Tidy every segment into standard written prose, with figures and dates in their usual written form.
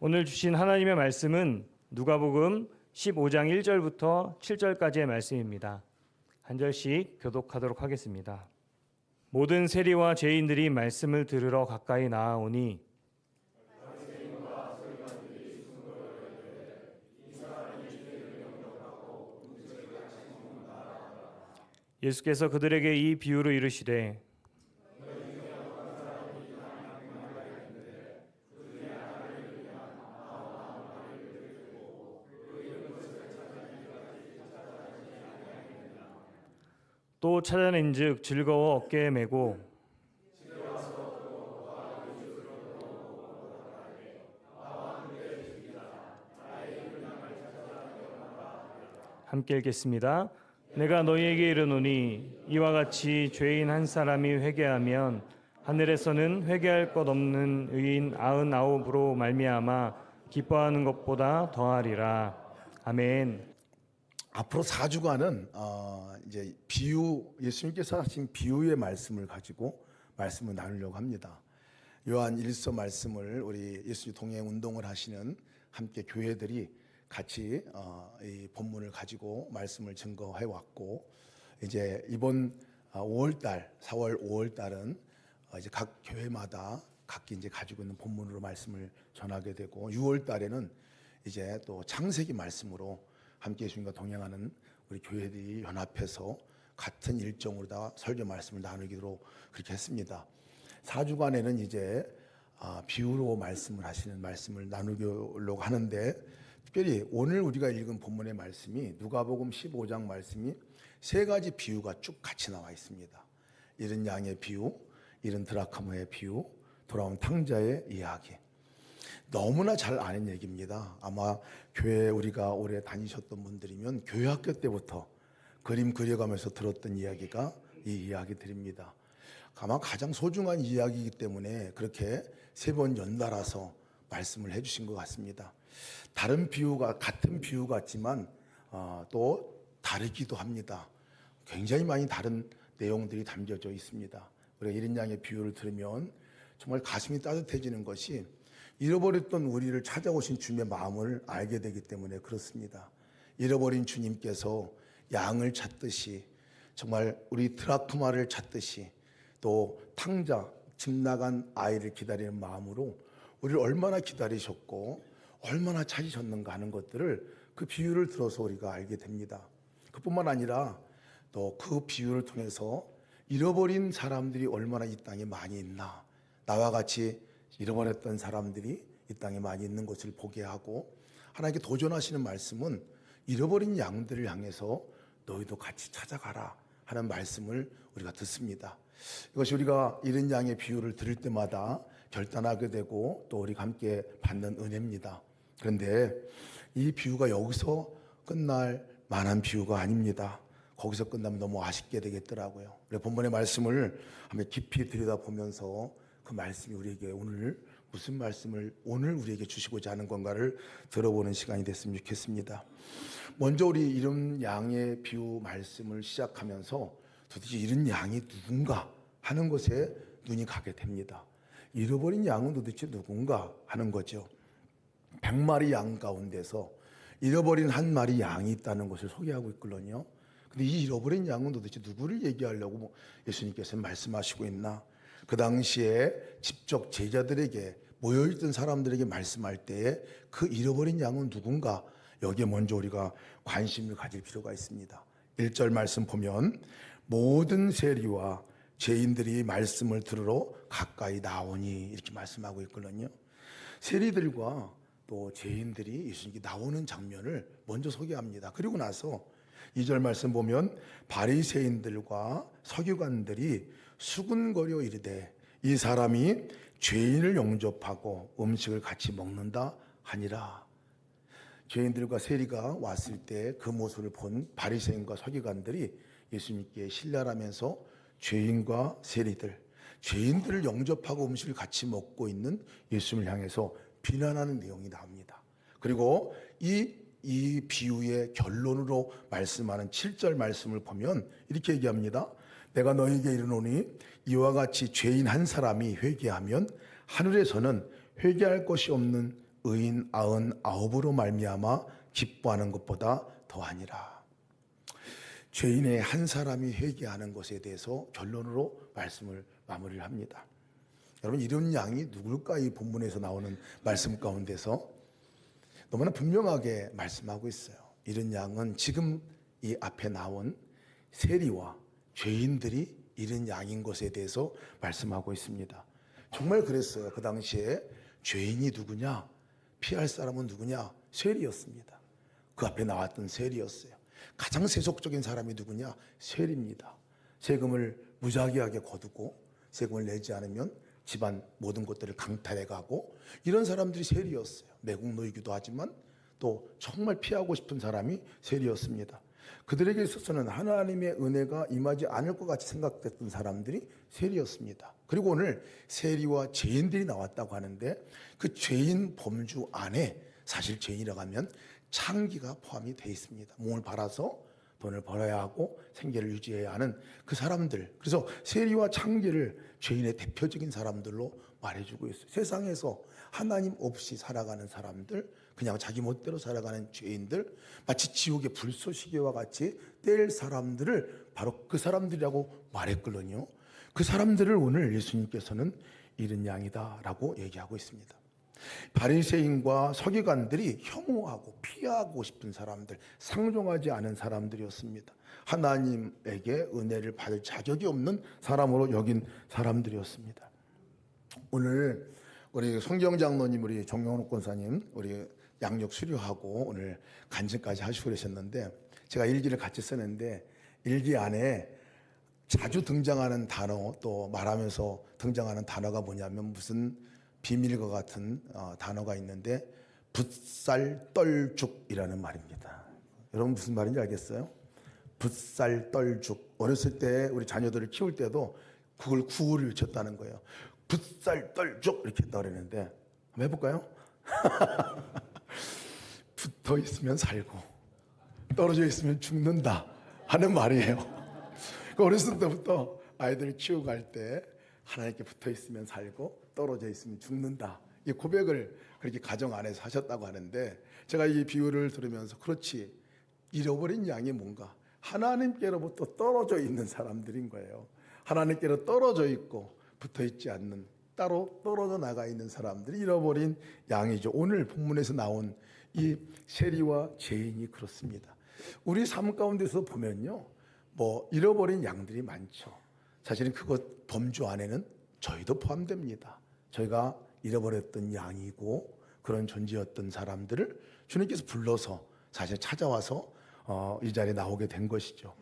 오늘 주신 하나님의 말씀은 누가복음 15장 1절부터 7절까지의 말씀입니다. 한 절씩 교독하도록 하겠습니다. 모든 세리와 죄인들이 말씀을 들으러 가까이 나아오니 예수께서 그들에게 이 비유를 이르시되 또 찾아낸즉 즐거워 어깨에 메고 함께 읽겠습니다. 내가 너희에게 이르노니 이와 같이 죄인 한 사람이 회개하면 하늘에서는 회개할 것 없는 의인 99으로 말미암아 기뻐하는 것보다 더하리라. 아멘. 앞으로 4주간은 이제 비유, 예수님께서 하신 비유의 말씀을 가지고 말씀을 나누려고 합니다. 요한 1서 말씀을 우리 예수님 동행 운동을 하시는 함께 교회들이 같이 이 본문을 가지고 말씀을 증거해 왔고, 이제 이번 5월달, 4월 5월달은 이제 각 교회마다 각기 이제 가지고 있는 본문으로 말씀을 전하게 되고, 6월달에는 이제 또 창세기 말씀으로 함께 예수님과 동행하는 우리 교회들이 연합해서 같은 일정으로 다 설교 말씀을 나누기로 그렇게 했습니다. 4주간에는 이제 비유로 말씀을 하시는 말씀을 나누려고 하는데, 특별히 오늘 우리가 읽은 본문의 말씀이 누가복음 15장 말씀이 세 가지 비유가 쭉 같이 나와 있습니다. 잃은 양의 비유, 잃은 드라크마의 비유, 돌아온 탕자의 이야기. 너무나 잘 아는 얘기입니다. 아마 교회 우리가 오래 다니셨던 분들이면 교회 학교 때부터 그림 그려가면서 들었던 이야기가 이 이야기들입니다. 아마 가장 소중한 이야기이기 때문에 그렇게 세 번 연달아서 말씀을 해주신 것 같습니다. 다른 비유가 같은 비유 같지만 또 다르기도 합니다. 굉장히 많이 다른 내용들이 담겨져 있습니다. 우리가 잃은 양의 비유를 들으면 정말 가슴이 따뜻해지는 것이 잃어버렸던 우리를 찾아오신 주님의 마음을 알게 되기 때문에 그렇습니다. 잃어버린 주님께서 양을 찾듯이, 정말 우리 드라크마를 찾듯이, 또 탕자, 집 나간 아이를 기다리는 마음으로 우리를 얼마나 기다리셨고 얼마나 찾으셨는가 하는 것들을 그 비유를 들어서 우리가 알게 됩니다. 그뿐만 아니라 또 그 비유를 통해서 잃어버린 사람들이 얼마나 이 땅에 많이 있나, 나와 같이 잃어버렸던 사람들이 이 땅에 많이 있는 것을 보게 하고, 하나님께 도전하시는 말씀은 잃어버린 양들을 향해서 너희도 같이 찾아가라 하는 말씀을 우리가 듣습니다. 이것이 우리가 잃은 양의 비유를 들을 때마다 결단하게 되고 또 우리가 함께 받는 은혜입니다. 그런데 이 비유가 여기서 끝날 만한 비유가 아닙니다. 거기서 끝나면 너무 아쉽게 되겠더라고요. 우리 본문의 말씀을 한번 깊이 들여다보면서 그 말씀이 우리에게 오늘 무슨 말씀을 오늘 우리에게 주시고자 하는 건가를 들어보는 시간이 됐으면 좋겠습니다. 먼저 우리 잃은 양의 비유 말씀을 시작하면서 도대체 잃은 양이 누군가 하는 것에 눈이 가게 됩니다. 잃어버린 양은 도대체 누군가 하는 거죠. 100마리 양 가운데서 잃어버린 한 마리 양이 있다는 것을 소개하고 있거든요. 근데 이 잃어버린 양은 도대체 누구를 얘기하려고 예수님께서 말씀하시고 있나? 그 당시에 직접 제자들에게, 모여있던 사람들에게 말씀할 때에 그 잃어버린 양은 누군가, 여기에 먼저 우리가 관심을 가질 필요가 있습니다. 1절 말씀 보면 모든 세리와 죄인들이 말씀을 들으러 가까이 나오니 이렇게 말씀하고 있거든요. 세리들과 또 죄인들이 예수님께 나오는 장면을 먼저 소개합니다. 그리고 나서 2절 말씀 보면 바리새인들과 서기관들이 수군거려 이르되 이 사람이 죄인을 영접하고 음식을 같이 먹는다 하니라. 죄인들과 세리가 왔을 때 그 모습을 본 바리새인과 서기관들이 예수님께 신랄하면서 죄인과 세리들, 죄인들을 영접하고 음식을 같이 먹고 있는 예수님을 향해서 비난하는 내용이 나옵니다. 그리고 이 비유의 결론으로 말씀하는 7절 말씀을 보면 이렇게 얘기합니다. 내가 너희에게 이르노니 이와 같이 죄인 한 사람이 회개하면 하늘에서는 회개할 것이 없는 의인 99으로 말미암아 기뻐하는 것보다 더하니라. 죄인의 한 사람이 회개하는 것에 대해서 결론으로 말씀을 마무리를 합니다. 여러분, 이런 양이 누굴까? 이 본문에서 나오는 말씀 가운데서 너무나 분명하게 말씀하고 있어요. 이런 양은 지금 이 앞에 나온 세리와 죄인들이 이런 양인 것에 대해서 말씀하고 있습니다. 정말 그랬어요. 그 당시에 죄인이 누구냐? 피할 사람은 누구냐? 세리였습니다. 그 앞에 나왔던 세리였어요. 가장 세속적인 사람이 누구냐? 세리입니다. 세금을 무작위하게 거두고 세금을 내지 않으면 집안 모든 것들을 강탈해 가고, 이런 사람들이 세리였어요. 매국노이기도 하지만 또 정말 피하고 싶은 사람이 세리였습니다. 그들에게 있어서는 하나님의 은혜가 임하지 않을 것 같이 생각됐던 사람들이 세리였습니다. 그리고 오늘 세리와 죄인들이 나왔다고 하는데, 그 죄인 범주 안에 사실 죄인이라고 하면 창기가 포함이 되어 있습니다. 몸을 팔아서 돈을 벌어야 하고 생계를 유지해야 하는 그 사람들. 그래서 세리와 창기를 죄인의 대표적인 사람들로 말해주고 있어요. 세상에서 하나님 없이 살아가는 사람들, 그냥 자기 멋대로 살아가는 죄인들, 마치 지옥의 불쏘시개와 같이 뗄 사람들을 바로 그 사람들이라고 말했거든요. 그 사람들을 오늘 예수님께서는 이른 양이다라고 얘기하고 있습니다. 바리새인과 서기관들이 혐오하고 피하고 싶은 사람들, 상종하지 않은 사람들이었습니다. 하나님에게 은혜를 받을 자격이 없는 사람으로 여긴 사람들이었습니다. 오늘 우리 성경 장로님, 우리 정영록 권사님, 우리 양력 수료하고 오늘 간증까지 하시고 그러셨는데, 제가 일기를 같이 쓰는데 일기 안에 자주 등장하는 단어, 또 말하면서 등장하는 단어가 뭐냐면 무슨 비밀과 같은 단어가 있는데, 붓살떨죽이라는 말입니다. 여러분 무슨 말인지 알겠어요? 붓살떨죽. 어렸을 때 우리 자녀들을 키울 때도 그걸 구호를 외쳤다는 거예요. 붓살떨죽 이렇게 떠르는데 한번 해볼까요? 붙어 있으면 살고 떨어져 있으면 죽는다 하는 말이에요. 어렸을 때부터 아이들을 키우고 갈 때 하나님께 붙어 있으면 살고 떨어져 있으면 죽는다, 이 고백을 그렇게 가정 안에서 하셨다고 하는데, 제가 이 비유를 들으면서 그렇지, 잃어버린 양이 뭔가 하나님께로부터 떨어져 있는 사람들인 거예요. 하나님께로 떨어져 있고 붙어 있지 않는, 따로 떨어져 나가 있는 사람들이 잃어버린 양이죠. 오늘 본문에서 나온 이 세리와 죄인이 그렇습니다. 우리 삶 가운데서 보면요, 뭐 잃어버린 양들이 많죠. 사실은 그것 범주 안에는 저희도 포함됩니다. 저희가 잃어버렸던 양이고 그런 존재였던 사람들을 주님께서 불러서 사실 찾아와서 이 자리에 나오게 된 것이죠.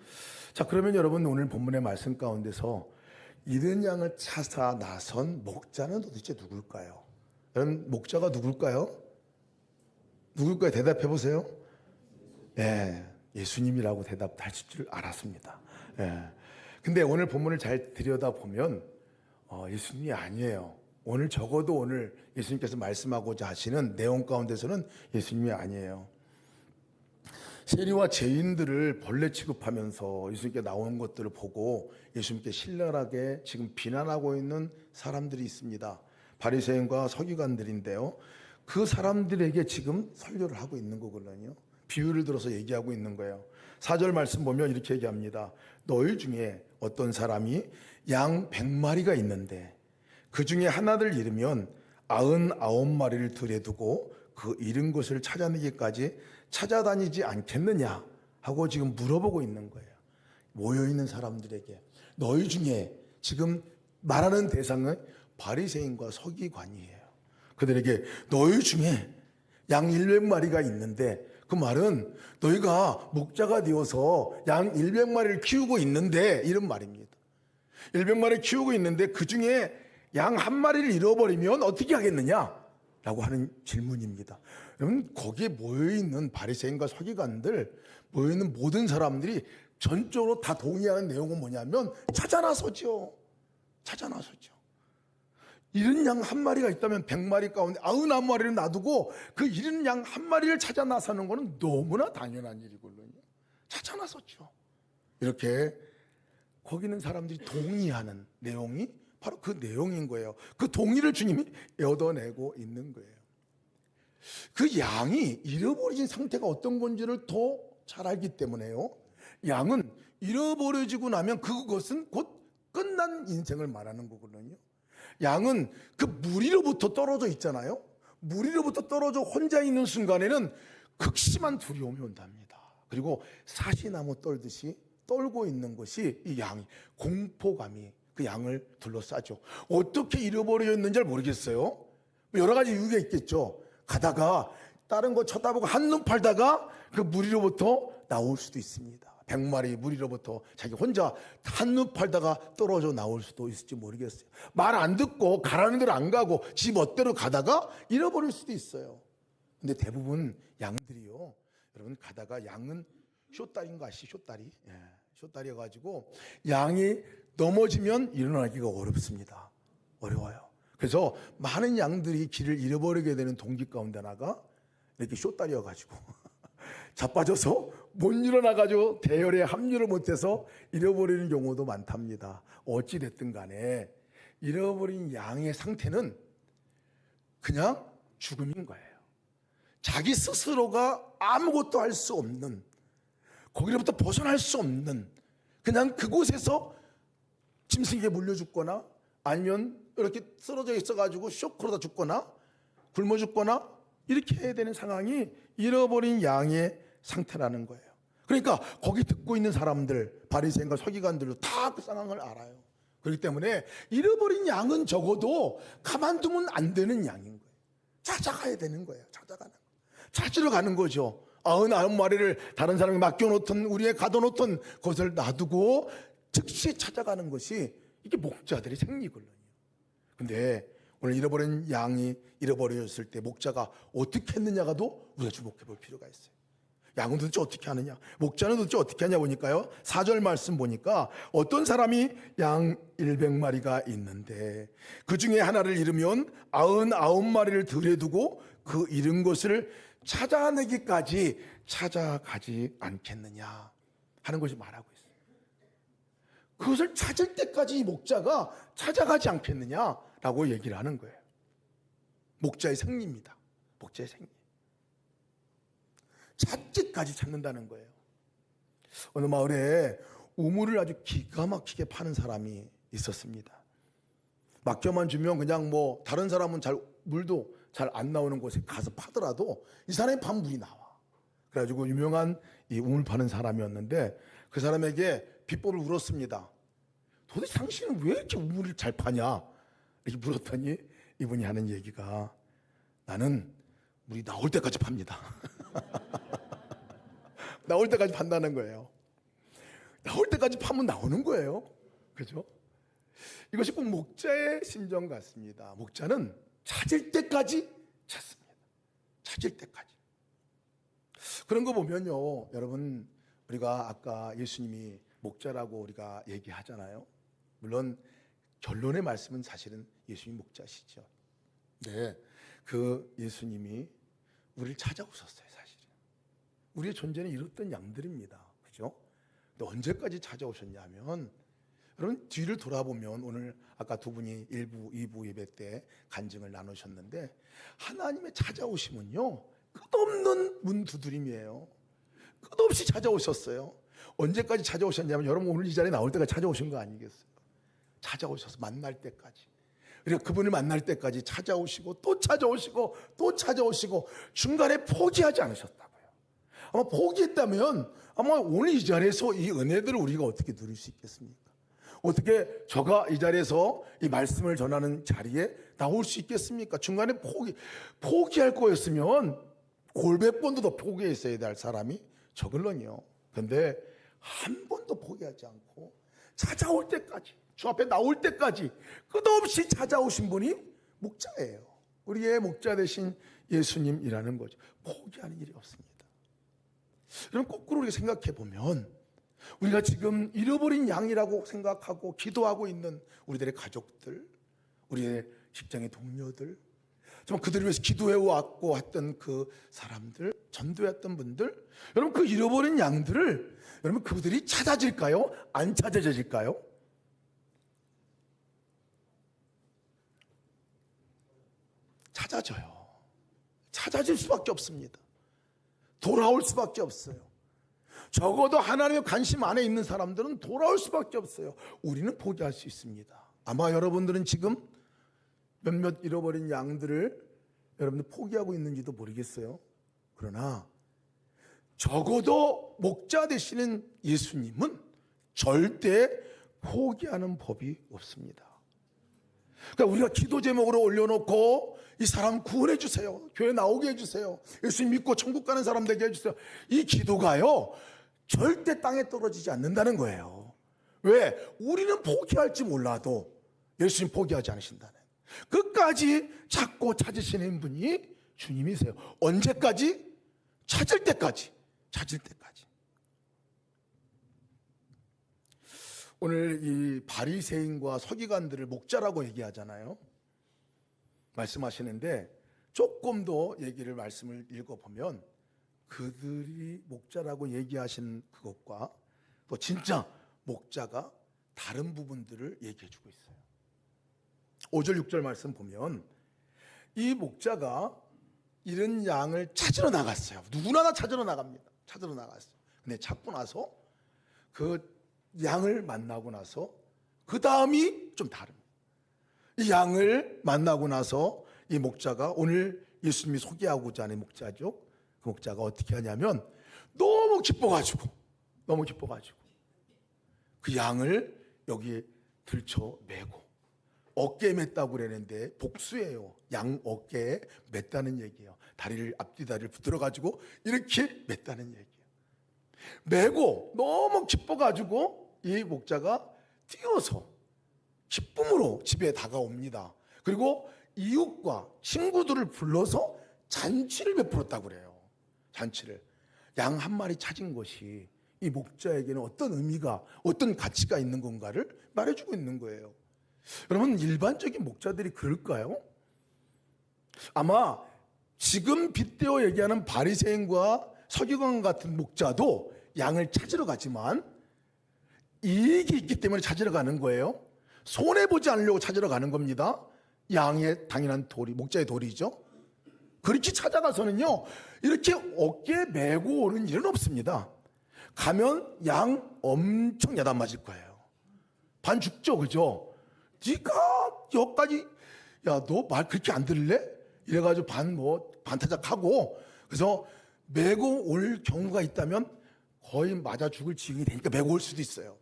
자, 그러면 여러분, 오늘 본문의 말씀 가운데서 잃은 양을 찾아 나선 목자는 도대체 누굴까요? 여러분, 목자가 누굴까요? 누굴까요? 대답해 보세요. 네, 예수님이라고 대답하실 줄 알았습니다. 네. 근데 오늘 본문을 잘 들여다보면 예수님이 아니에요. 오늘 적어도 오늘 예수님께서 말씀하고자 하시는 내용 가운데서는 예수님이 아니에요. 세리와 죄인들을 벌레 취급하면서 예수님께 나온 것들을 보고 예수님께 신랄하게 지금 비난하고 있는 사람들이 있습니다. 바리새인과 서기관들인데요, 그 사람들에게 지금 설교를 하고 있는 거거든요. 비유를 들어서 얘기하고 있는 거예요. 4절 말씀 보면 이렇게 얘기합니다. 너희 중에 어떤 사람이 양 100마리가 있는데 그 중에 하나를 잃으면 99마리를 들에 두고 그 잃은 것을 찾아내기까지 찾아다니지 않겠느냐 하고 지금 물어보고 있는 거예요. 모여있는 사람들에게. 너희 중에, 지금 말하는 대상은 바리새인과 서기관이에요. 그들에게 너희 중에 양 100마리가 있는데, 그 말은 너희가 목자가 되어서 양 100마리를 키우고 있는데, 이런 말입니다. 100마리를 키우고 있는데 그 중에 양 한 마리를 잃어버리면 어떻게 하겠느냐? 라고 하는 질문입니다. 여러분, 거기에 모여있는 바리새인과 서기관들, 모여있는 모든 사람들이 전적으로 다 동의하는 내용은 뭐냐면 찾아 나서죠. 찾아 나서죠. 잃은 양 한 마리가 있다면 100마리 가운데 99마리를 놔두고 그 잃은 양 한 마리를 찾아 나서는 것은 너무나 당연한 일이거든요. 찾아 나섰죠. 이렇게 거기 있는 사람들이 동의하는 내용이 바로 그 내용인 거예요. 그 동의를 주님이 얻어내고 있는 거예요. 그 양이 잃어버려진 상태가 어떤 건지를 더 잘 알기 때문에요. 양은 잃어버려지고 나면 그것은 곧 끝난 인생을 말하는 거거든요. 양은 그 무리로부터 떨어져 있잖아요. 무리로부터 떨어져 혼자 있는 순간에는 극심한 두려움이 온답니다. 그리고 사시나무 떨듯이 떨고 있는 것이 이 양이, 공포감이 그 양을 둘러싸죠. 어떻게 잃어버렸는지 모르겠어요. 여러 가지 이유가 있겠죠. 가다가 다른 거 쳐다보고 한눈 팔다가 그 무리로부터 나올 수도 있습니다. 100마리 무리로부터 자기 혼자 한눈 팔다가 떨어져 나올 수도 있을지 모르겠어요. 말 안 듣고 가라는 대로 안 가고 지 멋대로 가다가 잃어버릴 수도 있어요. 근데 대부분 양들이요, 여러분 가다가, 양은 쇼다리인 거 아시죠? 쇼다리. 예, 쇼다리여가지고 양이 넘어지면 일어나기가 어렵습니다. 어려워요. 그래서 많은 양들이 길을 잃어버리게 되는 동기 가운데 하나가 이렇게 쇼다리여가지고 자빠져서 못 일어나가지고 대열에 합류를 못해서 잃어버리는 경우도 많답니다. 어찌됐든 간에 잃어버린 양의 상태는 그냥 죽음인 거예요. 자기 스스로가 아무것도 할 수 없는, 거기로부터 벗어날 수 없는, 그냥 그곳에서 짐승에게 물려 죽거나 아니면 이렇게 쓰러져 있어가지고 쇼크로다 죽거나 굶어 죽거나 이렇게 해야 되는 상황이 잃어버린 양의 상태라는 거예요. 그러니까 거기 듣고 있는 사람들, 바리새인과 서기관들도 다 그 상황을 알아요. 그렇기 때문에 잃어버린 양은 적어도 가만두면 안 되는 양인 거예요. 찾아가야 되는 거예요. 찾으러 가는 거죠. 99마리를 다른 사람이 맡겨놓던, 우리의 가둬놓던 것을 놔두고 즉시 찾아가는 것이 이게 목자들의 생리거든요. 근데 오늘 잃어버린 양이 잃어버려졌을 때 목자가 어떻게 했느냐가도 우리가 주목해 볼 필요가 있어요. 양은 도대체 어떻게 하느냐, 목자는 도대체 어떻게 하냐 보니까요, 4절 말씀 보니까 어떤 사람이 양 100마리가 있는데 그 중에 하나를 잃으면 99마리를 들에 두고 그 잃은 것을 찾아내기까지 찾아가지 않겠느냐 하는 것이 말하고 있어요. 그것을 찾을 때까지 이 목자가 찾아가지 않겠느냐라고 얘기를 하는 거예요. 목자의 생리입니다. 목자의 생리. 찾기까지 찾는다는 거예요. 어느 마을에 우물을 아주 기가 막히게 파는 사람이 있었습니다. 맡겨만 주면 그냥 뭐 다른 사람은 물도 잘 안 나오는 곳에 가서 파더라도 이 사람이 파면 물이 나와. 그래가지고 유명한 이 우물 파는 사람이었는데 그 사람에게 비법을 물었습니다. 도대체 당신은 왜 이렇게 우물을 잘 파냐? 이렇게 물었더니 이분이 하는 얘기가, 나는 물이 나올 때까지 팝니다. 나올 때까지 판다는 거예요. 나올 때까지 파면 나오는 거예요. 그죠? 이것이 꼭 목자의 심정 같습니다. 목자는 찾을 때까지 찾습니다. 찾을 때까지. 그런 거 보면요, 여러분, 우리가 아까 예수님이 목자라고 우리가 얘기하잖아요. 물론 결론의 말씀은 사실은 예수님이 목자시죠. 네, 그 예수님이 우리를 찾아오셨어요. 사실은 우리의 존재는 이렇던 양들입니다. 그죠? 근데 언제까지 찾아오셨냐면, 여러분 뒤를 돌아보면 오늘 아까 두 분이 1부, 2부 예배 때 간증을 나누셨는데, 하나님의 찾아오심은요 끝없는 문 두드림이에요. 끝없이 찾아오셨어요. 언제까지 찾아오셨냐면, 여러분 오늘 이 자리에 나올 때까지 찾아오신 거 아니겠어요? 찾아오셔서 만날 때까지, 그리고 그분을 만날 때까지 찾아오시고 또 찾아오시고 또 찾아오시고 중간에 포기하지 않으셨다고요. 아마 포기했다면 아마 오늘 이 자리에서 이 은혜들을 우리가 어떻게 누릴 수 있겠습니까? 어떻게 저가 이 자리에서 이 말씀을 전하는 자리에 나올 수 있겠습니까? 중간에 포기할 거였으면 골백 번도 더 포기했어야 될 사람이 저걸런요. 그런데 한 번도 포기하지 않고 찾아올 때까지, 주 앞에 나올 때까지 끝없이 찾아오신 분이 목자예요. 우리의 목자 되신 예수님이라는 거죠. 포기하는 일이 없습니다. 여러분 거꾸로 우리가 생각해 보면, 우리가 지금 잃어버린 양이라고 생각하고 기도하고 있는 우리들의 가족들, 우리의 직장의 동료들, 정말 그들을 위해서 기도해왔고 했던 그 사람들, 전도했던 분들, 여러분 그 잃어버린 양들을 여러분 그들이 찾아질까요? 안 찾아질까요? 찾아져요. 찾아질 수밖에 없습니다. 돌아올 수밖에 없어요. 적어도 하나님의 관심 안에 있는 사람들은 돌아올 수밖에 없어요. 우리는 포기할 수 있습니다. 아마 여러분들은 지금 몇몇 잃어버린 양들을 여러분들 포기하고 있는지도 모르겠어요. 그러나 적어도 목자 되시는 예수님은 절대 포기하는 법이 없습니다. 그러니까 우리가 기도 제목으로 올려놓고 이 사람 구원해 주세요, 교회 나오게 해주세요, 예수님 믿고 천국 가는 사람 되게 해주세요, 이 기도가요 절대 땅에 떨어지지 않는다는 거예요. 왜? 우리는 포기할지 몰라도 예수님 포기하지 않으신다는, 끝까지 찾고 찾으시는 분이 주님이세요. 언제까지? 찾을 때까지. 오늘 이 바리새인과 서기관들을 목자라고 얘기하잖아요. 말씀하시는데 조금 더 말씀을 읽어보면 그들이 목자라고 얘기하신 그것과 또 진짜 목자가 다른 부분들을 얘기해주고 있어요. 5절 6절 말씀 보면 이 목자가 잃은 양을 찾으러 나갔어요. 누구나 다 찾으러 나갑니다. 찾으러 나갔어요. 근데 찾고 나서 그 양을 만나고 나서 그 다음이 좀 다릅니다. 이 양을 만나고 나서 이 목자가, 오늘 예수님이 소개하고자 하는 목자죠, 그 목자가 어떻게 하냐면 너무 기뻐가지고 그 양을 여기에 들쳐 매고, 어깨에 맸다고 그러는데 복수예요. 양 어깨에 맸다는 얘기예요. 앞뒤 다리를 붙들어가지고 이렇게 맸다는 얘기예요. 매고 너무 기뻐가지고 이 목자가 뛰어서 기쁨으로 집에 다가옵니다. 그리고 이웃과 친구들을 불러서 잔치를 베풀었다고 그래요. 잔치를. 양 한 마리 찾은 것이 이 목자에게는 어떤 의미가, 어떤 가치가 있는 건가를 말해주고 있는 거예요. 여러분, 일반적인 목자들이 그럴까요? 아마 지금 빗대어 얘기하는 바리새인과 서기관 같은 목자도 양을 찾으러 가지만 이익이 있기 때문에 찾으러 가는 거예요. 손해보지 않으려고 찾으러 가는 겁니다. 양의 당연한 도리, 목자의 도리죠. 그렇게 찾아가서는요 이렇게 어깨에 메고 오는 일은 없습니다. 가면 양 엄청 야단 맞을 거예요. 반 죽죠, 그죠? 네가 여기까지, 야, 너 말 그렇게 안 들을래? 이래가지고 반타작하고, 그래서 메고 올 경우가 있다면 거의 맞아 죽을 지경이 되니까 메고 올 수도 있어요.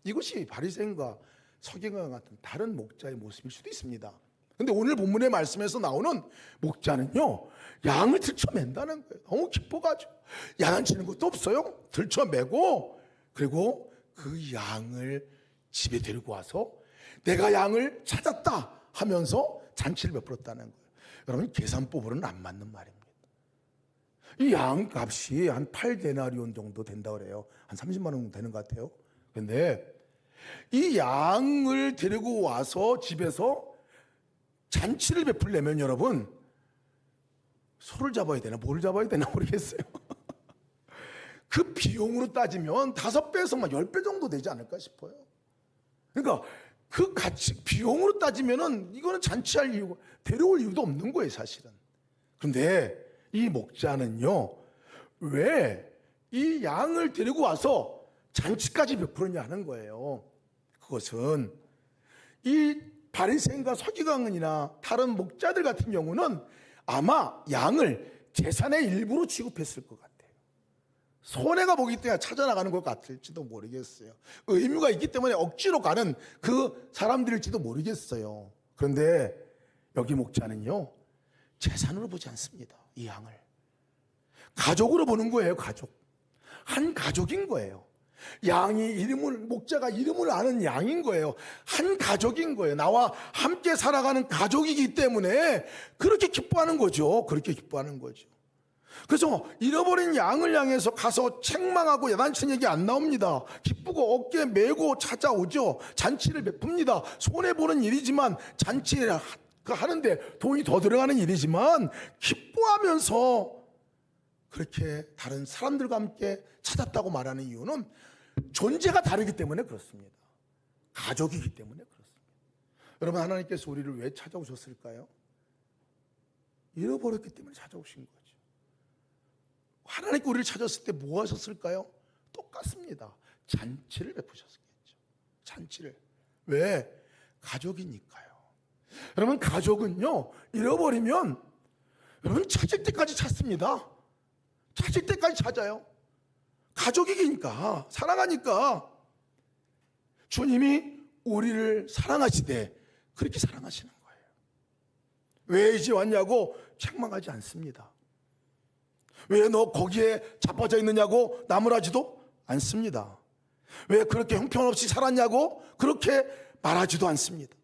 이것이 바리새인과 서기관 같은 다른 목자의 모습일 수도 있습니다. 근데 오늘 본문의 말씀에서 나오는 목자는요 양을 들쳐맨다는 거예요. 너무 기뻐가지고 야단치는 것도 없어요. 들쳐매고, 그리고 그 양을 집에 데리고 와서 내가 양을 찾았다 하면서 잔치를 베풀었다는 거예요. 여러분, 계산법으로는 안 맞는 말입니다. 이 양 값이 한 8데나리온 정도 된다고 그래요. 한 30만 원 정도 되는 것 같아요. 근데 이 양을 데리고 와서 집에서 잔치를 베풀려면 여러분, 소를 잡아야 되나 뭘 잡아야 되나 모르겠어요. 그 비용으로 따지면 5배에서 막 10배 정도 되지 않을까 싶어요. 그러니까 그 가치, 비용으로 따지면은 이거는 잔치할 이유가, 데려올 이유도 없는 거예요, 사실은. 그런데 이 목자는요, 왜 이 양을 데리고 와서 잔치까지 베푸느냐 하는 거예요. 그것은 이 바리새인과 서기관이나 다른 목자들 같은 경우는 아마 양을 재산의 일부로 취급했을 것 같아요. 손해가 보기 때문에 찾아나가는 것 같을지도 모르겠어요. 의무가 있기 때문에 억지로 가는 그 사람들일지도 모르겠어요. 그런데 여기 목자는요 재산으로 보지 않습니다. 이 양을 가족으로 보는 거예요. 한 가족인 거예요. 목자가 이름을 아는 양인 거예요. 한 가족인 거예요. 나와 함께 살아가는 가족이기 때문에 그렇게 기뻐하는 거죠. 그래서 잃어버린 양을 향해서 가서 책망하고 야단치는 얘기 안 나옵니다. 기쁘고 어깨에 메고 찾아오죠. 잔치를 베풉니다. 손해보는 일이지만, 잔치를 하는데 돈이 더 들어가는 일이지만 기뻐하면서 그렇게 다른 사람들과 함께 찾았다고 말하는 이유는 존재가 다르기 때문에 그렇습니다. 가족이기 때문에 그렇습니다. 여러분, 하나님께서 우리를 왜 찾아오셨을까요? 잃어버렸기 때문에 찾아오신 거죠. 하나님께 우리를 찾았을 때 뭐 하셨을까요? 똑같습니다. 잔치를 베푸셨겠죠. 잔치를. 왜? 가족이니까요. 여러분, 가족은요, 잃어버리면 여러분 찾을 때까지 찾습니다. 찾을 때까지 찾아요. 가족이니까, 사랑하니까. 주님이 우리를 사랑하시되 그렇게 사랑하시는 거예요. 왜 이제 왔냐고 책망하지 않습니다. 왜 너 거기에 자빠져 있느냐고 나무라지도 않습니다. 왜 그렇게 형편없이 살았냐고 그렇게 말하지도 않습니다.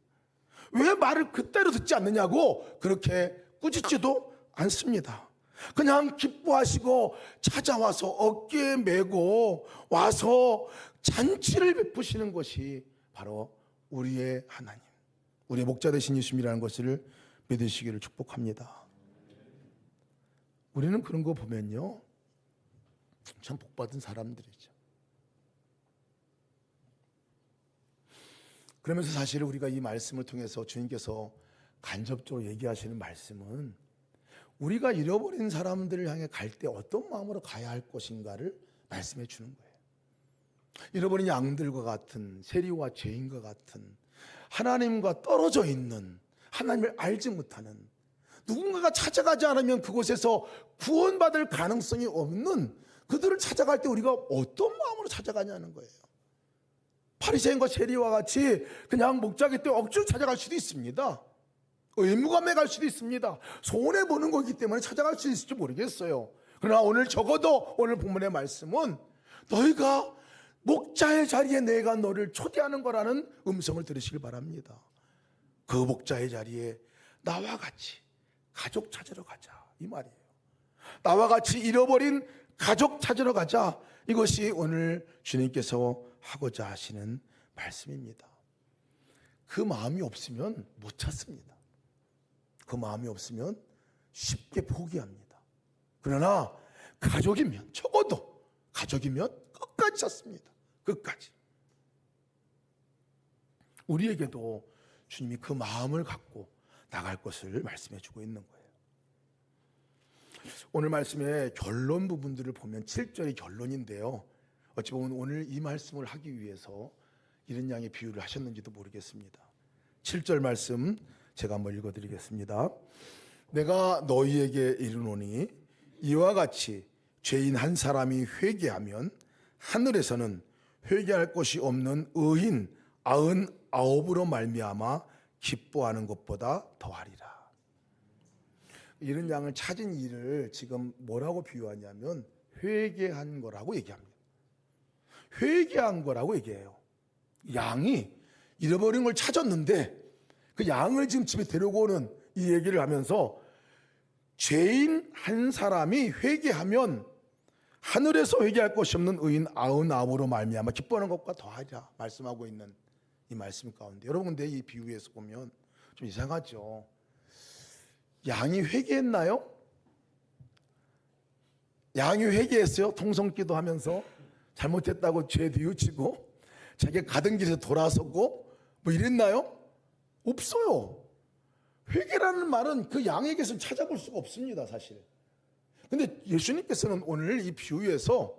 왜 말을 그때로 듣지 않느냐고 그렇게 꾸짖지도 않습니다. 그냥 기뻐하시고 찾아와서 어깨에 메고 와서 잔치를 베푸시는 것이 바로 우리의 하나님, 우리의 목자 되신 예수님이라는 것을 믿으시기를 축복합니다. 우리는 그런 거 보면요, 참 복받은 사람들이죠. 그러면서 사실 우리가 이 말씀을 통해서 주님께서 간접적으로 얘기하시는 말씀은 우리가 잃어버린 사람들을 향해 갈 때 어떤 마음으로 가야 할 것인가를 말씀해 주는 거예요. 잃어버린 양들과 같은, 세리와 죄인과 같은, 하나님과 떨어져 있는, 하나님을 알지 못하는, 누군가가 찾아가지 않으면 그곳에서 구원받을 가능성이 없는 그들을 찾아갈 때 우리가 어떤 마음으로 찾아가냐는 거예요. 바리새인과 세리와 같이 그냥 목자기 때문에 억지로 찾아갈 수도 있습니다. 의무감에 갈 수도 있습니다. 손해 보는 거기 때문에 찾아갈 수 있을지 모르겠어요. 그러나 오늘 적어도 오늘 본문의 말씀은 너희가 목자의 자리에 내가 너를 초대하는 거라는 음성을 들으시길 바랍니다. 그 목자의 자리에 나와 같이 가족 찾으러 가자, 이 말이에요. 나와 같이 잃어버린 가족 찾으러 가자. 이것이 오늘 주님께서 하고자 하시는 말씀입니다. 그 마음이 없으면 못 찾습니다. 그 마음이 없으면 쉽게 포기합니다. 그러나 가족이면, 적어도 가족이면 끝까지 찾습니다. 끝까지. 우리에게도 주님이 그 마음을 갖고 나갈 것을 말씀해 주고 있는 거예요. 오늘 말씀의 결론 부분들을 보면 7절이 결론인데요, 어찌 보면 오늘 이 말씀을 하기 위해서 이런 양의 비유를 하셨는지도 모르겠습니다. 7절 말씀 제가 한번 읽어드리겠습니다. 내가 너희에게 이르노니 이와 같이 죄인 한 사람이 회개하면 하늘에서는 회개할 것이 없는 의인 99으로 말미암아 기뻐하는 것보다 더하리라. 이런 양을 찾은 일을 지금 뭐라고 비유하냐면 회개한 거라고 얘기합니다. 회개한 거라고 얘기해요. 양이 잃어버린 걸 찾았는데 그 양을 지금 집에 데려오는 이 얘기를 하면서 죄인 한 사람이 회개하면 하늘에서 회개할 것이 없는 의인 99으로 말미암아 기뻐하는 것과 더하리라 말씀하고 있는 이 말씀 가운데, 여러분 근데 이 비유에서 보면 좀 이상하죠. 양이 회개했나요? 양이 회개했어요? 통성기도 하면서 잘못했다고 죄 뉘우치고 자기가 가던 길에서 돌아서고 뭐 이랬나요? 없어요. 회개라는 말은 그 양에게서 찾아볼 수가 없습니다, 사실. 근데 예수님께서는 오늘 이 비유에서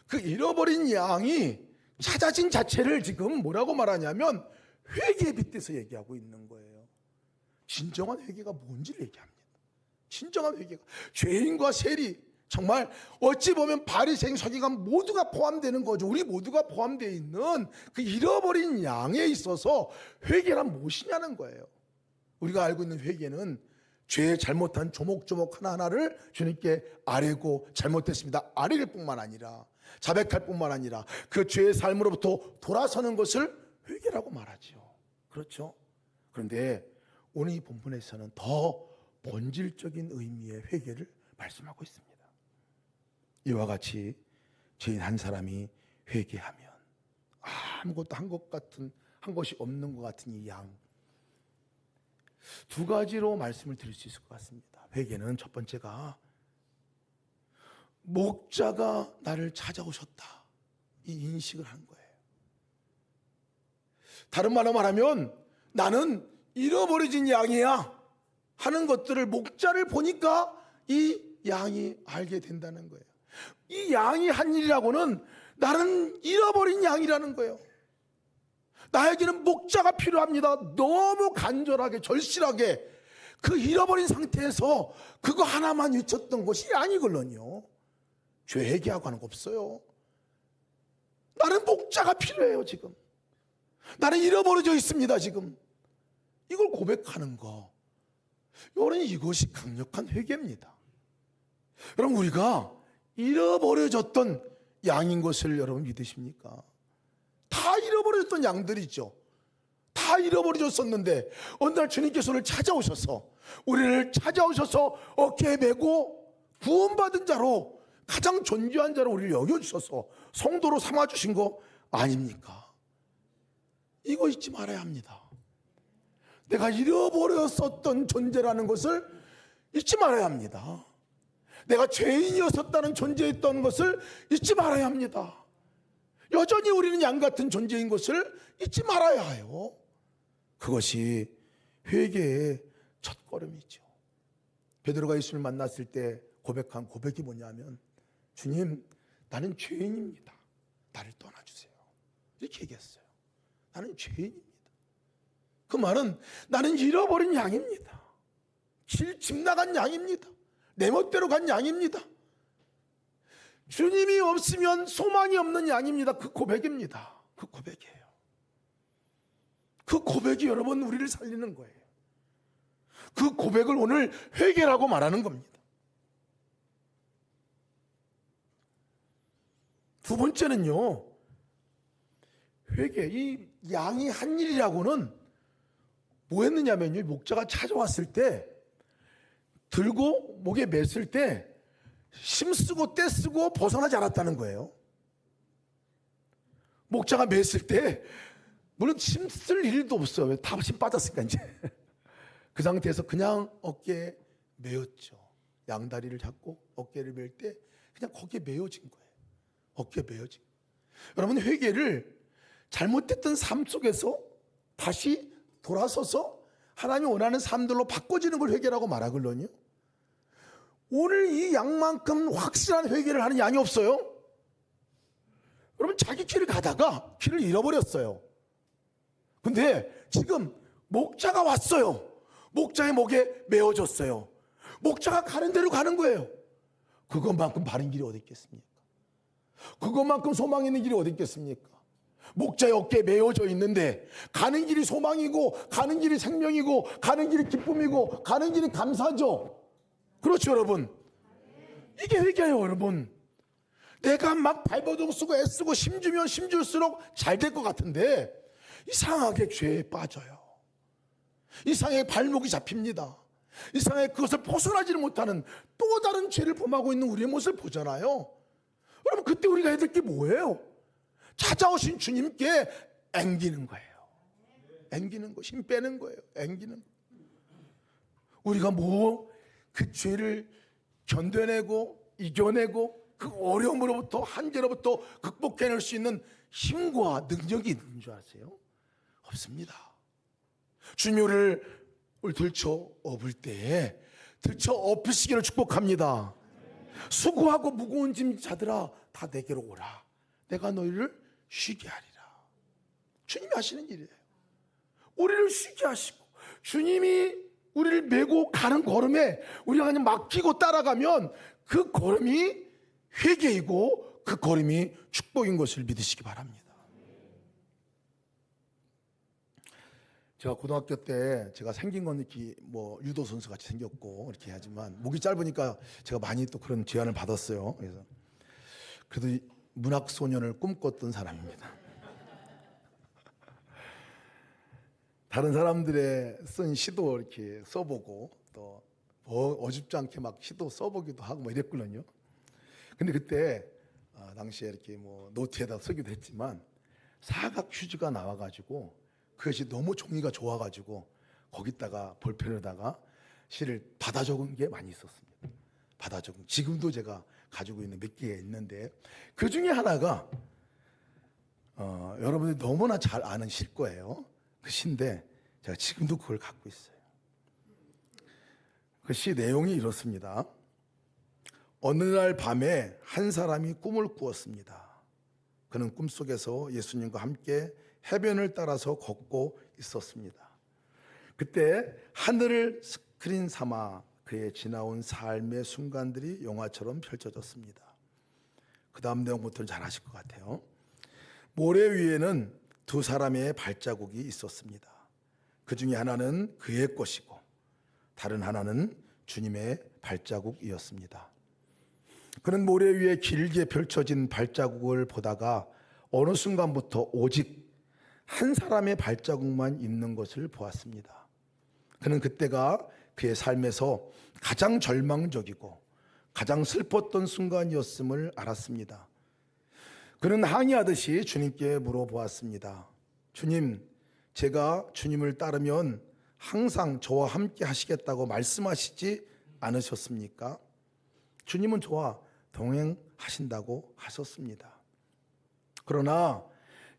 그 잃어버린 양이 찾아진 자체를 지금 뭐라고 말하냐면 회개에 빗대서 얘기하고 있는 거예요. 진정한 회개가 뭔지를 얘기합니다. 진정한 회개가 죄인과 세리, 정말 어찌 보면 바리새인, 서기관 모두가 포함되는 거죠. 우리 모두가 포함되어 있는 그 잃어버린 양에 있어서 회개란 무엇이냐는 거예요. 우리가 알고 있는 회개는 죄에 잘못한 조목조목 하나하나를 주님께 아뢰고 잘못했습니다, 아뢰일 뿐만 아니라 자백할 뿐만 아니라 그 죄의 삶으로부터 돌아서는 것을 회개라고 말하죠. 그렇죠? 그런데 오늘 이 본문에서는 더 본질적인 의미의 회개를 말씀하고 있습니다. 이와 같이 죄인 한 사람이 회개하면 아무것도 한 것이 없는 것 같은 이 양, 두 가지로 말씀을 드릴 수 있을 것 같습니다. 회개는 첫 번째가 목자가 나를 찾아오셨다, 이 인식을 한 거예요. 다른 말로 말하면 나는 잃어버려진 양이야 하는 것들을 목자를 보니까 이 양이 알게 된다는 거예요. 이 양이 한 일이라고는 나는 잃어버린 양이라는 거예요. 나에게는 목자가 필요합니다. 너무 간절하게 절실하게 그 잃어버린 상태에서 그거 하나만 외쳤던 것이 아니걸런요. 죄 회개하고 하는 거 없어요. 나는 목자가 필요해요. 지금 나는 잃어버려져 있습니다. 지금 이걸 고백하는 거, 여러분, 이것이 강력한 회개입니다. 여러분, 우리가 잃어버려졌던 양인 것을 여러분 믿으십니까? 다 잃어버려졌던 양들이죠. 다 잃어버려졌었는데 어느 날 주님께서 오늘 찾아오셔서 우리를 찾아오셔서 어깨에 메고 구원받은 자로, 가장 존귀한 자로 우리를 여겨주셔서 성도로 삼아주신 거 아닙니까? 이거 잊지 말아야 합니다. 내가 잃어버렸었던 존재라는 것을 잊지 말아야 합니다. 내가 죄인이었었다는 존재였던 것을 잊지 말아야 합니다. 여전히 우리는 양 같은 존재인 것을 잊지 말아야 해요. 그것이 회개의 첫걸음이죠. 베드로가 예수를 만났을 때 고백한 고백이 뭐냐면, 주님, 나는 죄인입니다. 나를 떠나주세요. 이렇게 얘기했어요. 나는 죄인입니다. 그 말은 나는 잃어버린 양입니다. 집 나간 양입니다. 내 멋대로 간 양입니다. 주님이 없으면 소망이 없는 양입니다. 그 고백입니다. 그 고백이에요. 그 고백이 여러분 우리를 살리는 거예요. 그 고백을 오늘 회개라고 말하는 겁니다. 두 번째는요, 회개, 이 양이 한 일이라고는 뭐 했느냐면요, 목자가 찾아왔을 때 들고 목에 맸을 때 힘쓰고 떼쓰고 벗어나지 않았다는 거예요. 목자가 맸을 때 물론 힘쓸 일도 없어요. 다 힘 빠졌으니까 이제 그 상태에서 그냥 어깨에 메었죠. 양다리를 잡고 어깨를 멜 때 그냥 거기에 메어진 거예요. 어깨에 메어진. 여러분, 회개를 잘못됐던 삶 속에서 다시 돌아서서 하나님이 원하는 삶들로 바꿔지는 걸 회개라고 말하거든요. 오늘 이 양만큼 확실한 회개를 하는 양이 없어요. 여러분, 자기 길을 가다가 길을 잃어버렸어요. 근데 지금 목자가 왔어요. 목자의 목에 메어졌어요. 목자가 가는 대로 가는 거예요. 그것만큼 바른 길이 어디 있겠습니까? 그것만큼 소망 있는 길이 어디 있겠습니까? 목자의 어깨에 메어져 있는데 가는 길이 소망이고, 가는 길이 생명이고, 가는 길이 기쁨이고, 가는 길이 감사죠. 그렇죠, 여러분? 이게 회개예요, 여러분. 내가 막 발버둥 쓰고 애쓰고 힘주면 힘줄수록 잘 될 것 같은데 이상하게 죄에 빠져요. 이상하게 발목이 잡힙니다. 이상하게 그것을 벗어나지를 못하는 또 다른 죄를 범하고 있는 우리의 모습을 보잖아요. 여러분, 그때 우리가 해야 될 게 뭐예요? 찾아오신 주님께 앵기는 거예요. 앵기는 거, 힘 빼는 거예요. 앵기는 거. 우리가 그 죄를 견뎌내고 이겨내고 그 어려움으로부터, 한계로부터 극복해낼 수 있는 힘과 능력이 있는 줄 아세요? 없습니다. 주님이 우리를 들쳐 업을 때에 들쳐 업으시기를 축복합니다. 수고하고 무거운 짐 자들아 다 내게로 오라. 내가 너희를 쉬게 하리라. 주님이 하시는 일이에요. 우리를 쉬게 하시고, 주님이 우리를 메고 가는 걸음에 우리가 그냥 맡기고 따라가면 그 걸음이 회개이고 그 걸음이 축복인 것을 믿으시기 바랍니다. 제가 고등학교 때 제가 생긴 건 이렇게 유도 선수 같이 생겼고 이렇게 하지만 목이 짧으니까 제가 많이 또 그런 제안을 받았어요. 그래서 그래도 문학 소년을 꿈꿨던 사람입니다. 다른 사람들의 쓴 시도 이렇게 써보고 또 어줍지 않게 막 시도 써보기도 하고 뭐 이랬거든요. 근데 그때 당시에 이렇게 노트에다 쓰기도 했지만 사각 휴지가 나와가지고 그것이 너무 종이가 좋아가지고 거기다가 볼펜에다가 시를 받아 적은 게 많이 있었습니다. 받아 적은, 지금도 제가 가지고 있는 몇 개가 있는데 그 중에 하나가 여러분들이 너무나 잘 아는 시일 거예요. 그 시인데 제가 지금도 그걸 갖고 있어요. 그 시 내용이 이렇습니다. 어느 날 밤에 한 사람이 꿈을 꾸었습니다. 그는 꿈속에서 예수님과 함께 해변을 따라서 걷고 있었습니다. 그때 하늘을 스크린 삼아 그의 지나온 삶의 순간들이 영화처럼 펼쳐졌습니다. 그 다음 내용부터는 잘 아실 것 같아요. 모래 위에는 두 사람의 발자국이 있었습니다. 그 중에 하나는 그의 것이고 다른 하나는 주님의 발자국이었습니다. 그는 모래 위에 길게 펼쳐진 발자국을 보다가 어느 순간부터 오직 한 사람의 발자국만 있는 것을 보았습니다. 그는 그때가 그의 삶에서 가장 절망적이고 가장 슬펐던 순간이었음을 알았습니다. 그는 항의하듯이 주님께 물어보았습니다. 주님, 제가 주님을 따르면 항상 저와 함께 하시겠다고 말씀하시지 않으셨습니까? 주님은 저와 동행하신다고 하셨습니다. 그러나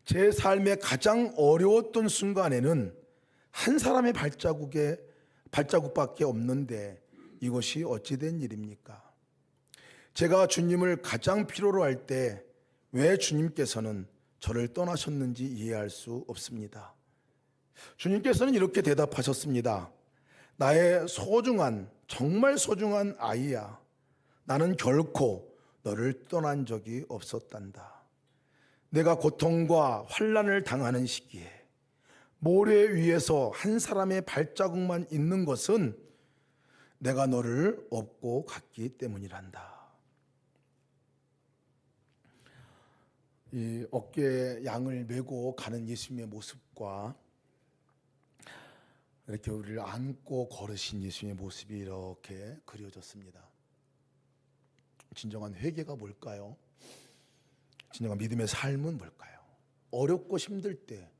제 삶의 가장 어려웠던 순간에는 한 사람의 발자국밖에 없는데 이것이 어찌된 일입니까? 제가 주님을 가장 필요로 할 때 왜 주님께서는 저를 떠나셨는지 이해할 수 없습니다. 주님께서는 이렇게 대답하셨습니다. 나의 소중한, 정말 소중한 아이야. 나는 결코 너를 떠난 적이 없었단다. 내가 고통과 환난을 당하는 시기에 모래 위에서 한 사람의 발자국만 있는 것은 내가 너를 업고 갔기 때문이란다. 이 어깨에 양을 메고 가는 예수님의 모습과 이렇게 우리를 안고 걸으신 예수님의 모습이 이렇게 그려졌습니다. 진정한 회개가 뭘까요? 진정한 믿음의 삶은 뭘까요? 어렵고 힘들 때,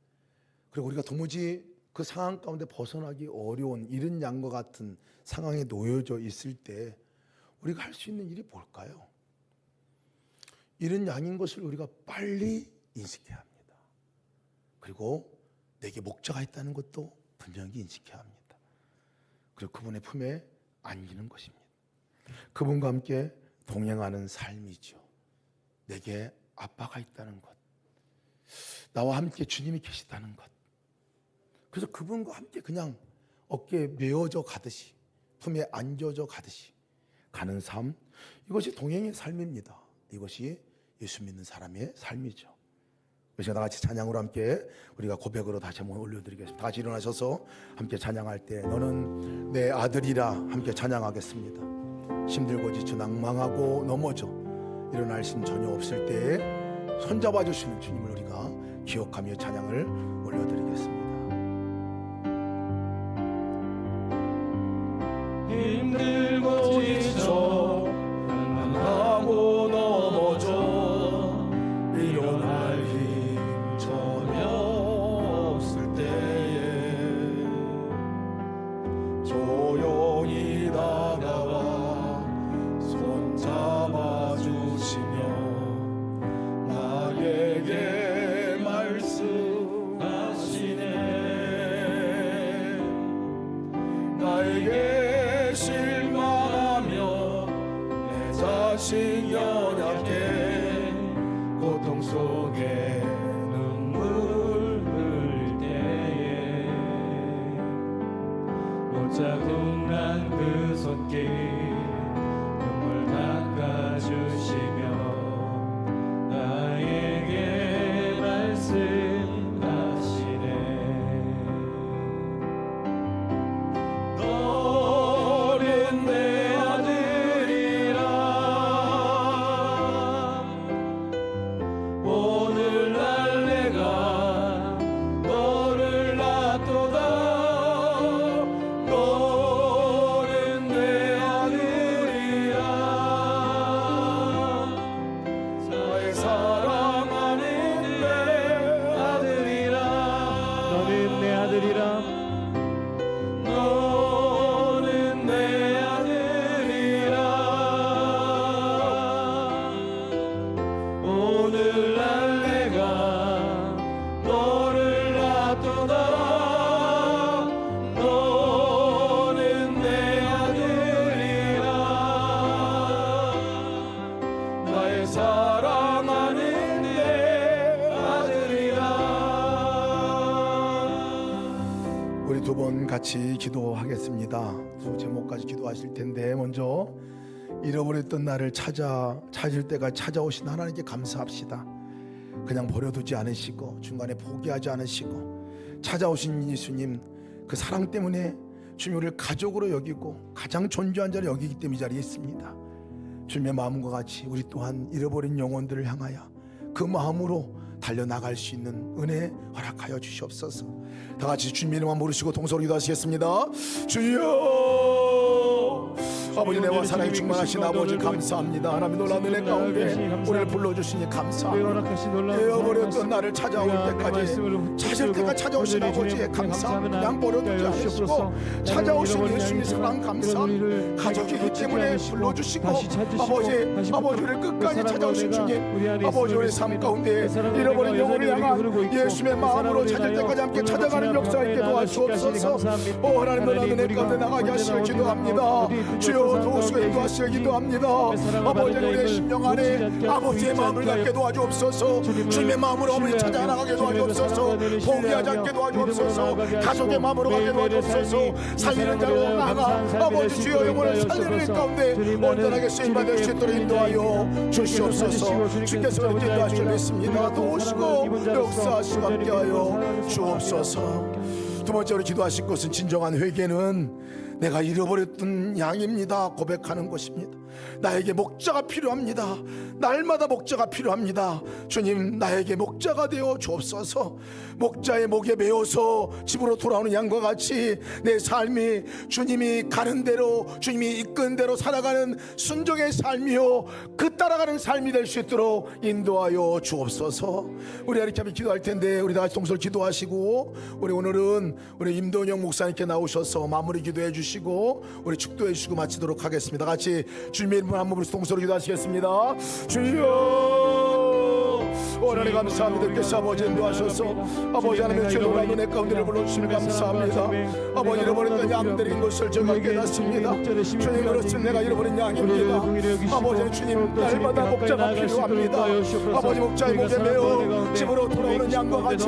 그리고 우리가 도무지 그 상황 가운데 벗어나기 어려운 이른 양과 같은 상황에 놓여져 있을 때 우리가 할 수 있는 일이 뭘까요? 이른 양인 것을 우리가 빨리 인식해야 합니다. 그리고 내게 목자가 있다는 것도 분명히 인식해야 합니다. 그리고 그분의 품에 안기는 것입니다. 그분과 함께 동행하는 삶이죠. 내게 아빠가 있다는 것, 나와 함께 주님이 계시다는 것. 그래서 그분과 함께 그냥 어깨에 메어져 가듯이, 품에 안겨져 가듯이 가는 삶, 이것이 동행의 삶입니다. 이것이 예수 믿는 사람의 삶이죠. 그래서 다 같이 찬양으로 함께 우리가 고백으로 다시 한번 올려드리겠습니다. 다 같이 일어나셔서 함께 찬양할 때 너는 내 아들이라 함께 찬양하겠습니다. 힘들고 지쳐 낭망하고 넘어져 일어날 힘 전혀 없을 때에 손잡아 주시는 주님을 우리가 기억하며 찬양을 올려드리겠습니다. 힘들고 지쳐 낭망하고 넘어져 일어날 힘 전혀 없을 때에 조용히 다가와 손잡아 주시며 나에게 말씀하시네. 나에게 실망하며 내 자신 연약해 고통 속에 눈물 흘릴 때에 못자국 난 그 손길 눈물 닦아주시며 나에게 말씀하시네. 너는 내 아들이라 오늘날 내가 너를 낳도다. 너는 내 아들이라 같이 기도하겠습니다. 두 제목까지 기도하실 텐데 먼저 잃어버렸던 나를 찾을 때가 찾아오신 하나님께 감사합시다. 그냥 버려두지 않으시고 중간에 포기하지 않으시고 찾아오신 예수님 그 사랑 때문에 주님 우리를 가족으로 여기고 가장 존귀한 자로 여기기 때문에 이 자리에 있습니다. 주님의 마음과 같이 우리 또한 잃어버린 영혼들을 향하여 그 마음으로 달려나갈 수 있는 은혜 허락하여 주시옵소서. 다 같이 주님의 이름만 부르시고 동서로 기도하시겠습니다. 주여, 아버지 내와 사랑이 충만하신 아버지 감사합니다. 하나님 놀라운 은혜 가운데 우리를 불러주시니 감사합니다. 잃어버렸던 나를 찾아올 때까지 찾을 때가 찾아오신 아버지 감사합니다. 그냥 버려두지 않으시고 찾아오신 예수님 사랑 감사합니다. 가족이기 때문에 불러주시고 아버지를 끝까지 찾아오신 주님, 아버지 우리 삶 가운데 잃어버린 영혼을 향한 예수님의 마음으로 찾을 때까지 함께 찾아가는 역사 있게 도와주옵소서. 오 하나님 놀라운 은혜 가운데 나가게 하시길 기도합니다. 주여 도우시고 인도하시길 기도합니다. 아버지 우리의 심령 안에 아버지의 마음을 갖게 도와주옵소서. 주님의 마음으로 아버지 찾아나가게 도와주옵소서. 포기하지 않게 도와주옵소서. 가족의 마음으로 가게 도와주옵소서. 살리는 자로 나아가 아버지 주여 영혼을 살리는 가운데 온전하게 쓰임받을 수 있도록 인도하여 주시옵소서. 주께서 인도하실 믿습니다. 도우시고 역사하시고 함께하여 주옵소서. 두 번째로 기도하실 것은 진정한 회개는 내가 잃어버렸던 양입니다 고백하는 것입니다. 나에게 목자가 필요합니다. 날마다 목자가 필요합니다. 주님 나에게 목자가 되어 주옵소서. 목자의 목에 매어서 집으로 돌아오는 양과 같이 내 삶이 주님이 가는 대로 주님이 이끄는 대로 살아가는 순종의 삶이요 그 따라가는 삶이 될 수 있도록 인도하여 주옵소서. 우리 이렇게 한번 기도할 텐데 우리 다 같이 동서로 기도하시고 우리 오늘은 우리 임동영 목사님께 나오셔서 마무리 기도해 주시고 우리 축도해 주시고 마치도록 하겠습니다. 같이 주님의 이름으로 한번 부르시 동서로 기도하시겠습니다. 주여 하나님 감사합니다. 주께서 아버지 인도하셔서 아버지 하나님의 죄로라 눈의 가운데를 불러주시니 감사합니다. 아버지 잃어버렸던 양들인 것을 제가 깨닫습니다. 주님 그렇지 내가 잃어버린 양입니다. 아버지 주님 날마다 목자가 필요합니다. 아버지 목자의 목에 매어 집으로 돌아오는 양과 같이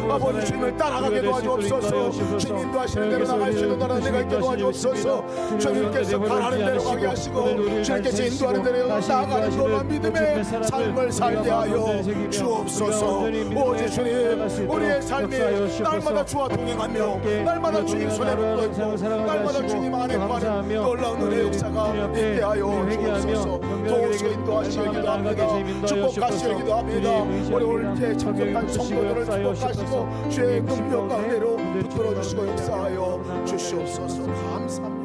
아버지 주님을 따라가게 도와주옵소서. 주님 인도하시는 대로 나갈 수 있는 나라 내가 있게 도와주옵소서. 주님께서 가라는 대로 가게 하시고 주님께서 인도하는 대로 나아가는 놀라운 믿음의 삶을 살게 하여 주옵소서. 오직 주님 우리의 삶이 날마다 주와 동행하며 날마다 주님 손에 붙어 있고 날마다 주님 안에 거하는 놀라운 은혜의 역사가 있게 하여 주옵소서. 도우시고 인도하시길 기도합니다. 축복하시길 기도합니다. 우리 올때 참석한 성도들을 축복하시고 주의 능력 가운데로 붙들어 주시고 역사하여 주시옵소서. 감사합니다.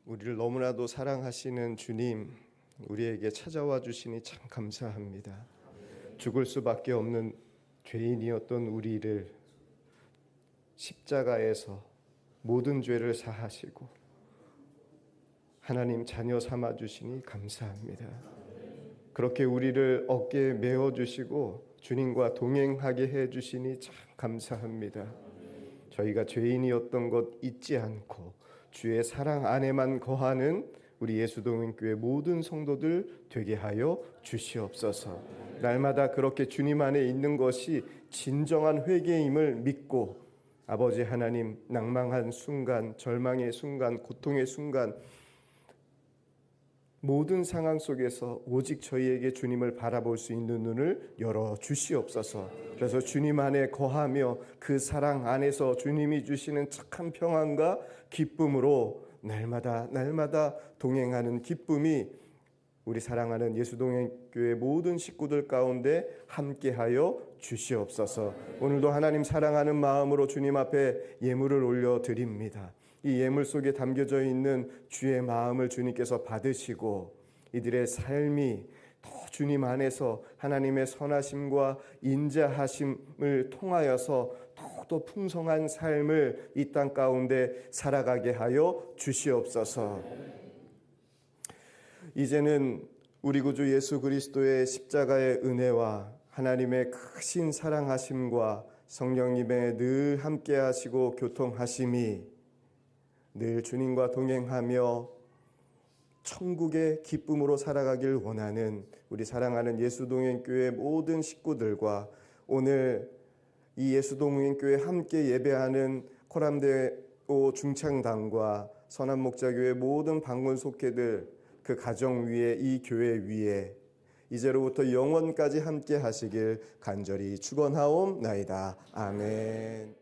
우리를 너무나도 사랑하시는 주님, 우리에게 찾아와 주시니 참 감사합니다. 죽을 수밖에 없는 죄인이었던 우리를 십자가에서 모든 죄를 사하시고 하나님 자녀 삼아 주시니 감사합니다. 그렇게 우리를 어깨에 메어 주시고 주님과 동행하게 해 주시니 참 감사합니다. 저희가 죄인이었던 것 잊지 않고 주의 사랑 안에만 거하는 우리 예수동행교회 모든 성도들 되게 하여 주시옵소서. 날마다 그렇게 주님 안에 있는 것이 진정한 회개임을 믿고 아버지 하나님 낭망한 순간, 절망의 순간, 고통의 순간 모든 상황 속에서 오직 저희에게 주님을 바라볼 수 있는 눈을 열어 주시옵소서. 그래서 주님 안에 거하며 그 사랑 안에서 주님이 주시는 착한 평안과 기쁨으로 날마다 동행하는 기쁨이 우리 사랑하는 예수동행교회 모든 식구들 가운데 함께하여 주시옵소서. 오늘도 하나님 사랑하는 마음으로 주님 앞에 예물을 올려드립니다. 이 예물 속에 담겨져 있는 주의 마음을 주님께서 받으시고 이들의 삶이 더 주님 안에서 하나님의 선하심과 인자하심을 통하여서 더욱더 풍성한 삶을 이 땅 가운데 살아가게 하여 주시옵소서. 이제는 우리 구주 예수 그리스도의 십자가의 은혜와 하나님의 크신 사랑하심과 성령님의 늘 함께하시고 교통하심이 늘 주님과 동행하며 천국의 기쁨으로 살아가길 원하는 우리 사랑하는 예수동행교회 모든 식구들과 오늘 이 예수동행교회 함께 예배하는 코람데오 중창당과 선한목자교회 모든 방문 속회들 그 가정 위에 이 교회 위에 이제로부터 영원까지 함께 하시길 간절히 축원하옵나이다. 아멘.